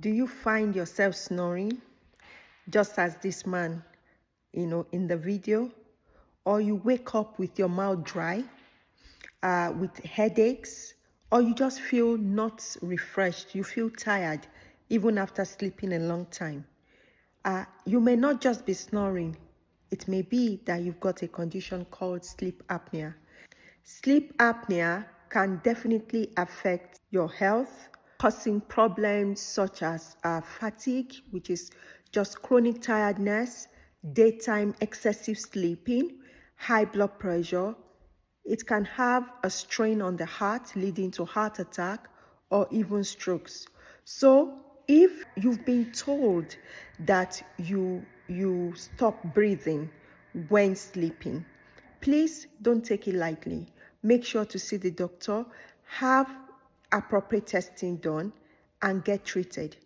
Do you find yourself snoring just as this man, in the video? Or you wake up with your mouth dry, with headaches, or you just feel not refreshed, you feel tired even after sleeping a long time? You may not just be snoring. It may be that you've got a condition called sleep apnea. Sleep apnea can definitely affect your health, causing problems such as fatigue, which is just chronic tiredness, daytime excessive sleeping, high blood pressure. It can have a strain on the heart, leading to heart attack or even strokes. So if you've been told that you stop breathing when sleeping, please don't take it lightly. Make sure to see the doctor, have appropriate testing done, and get treated.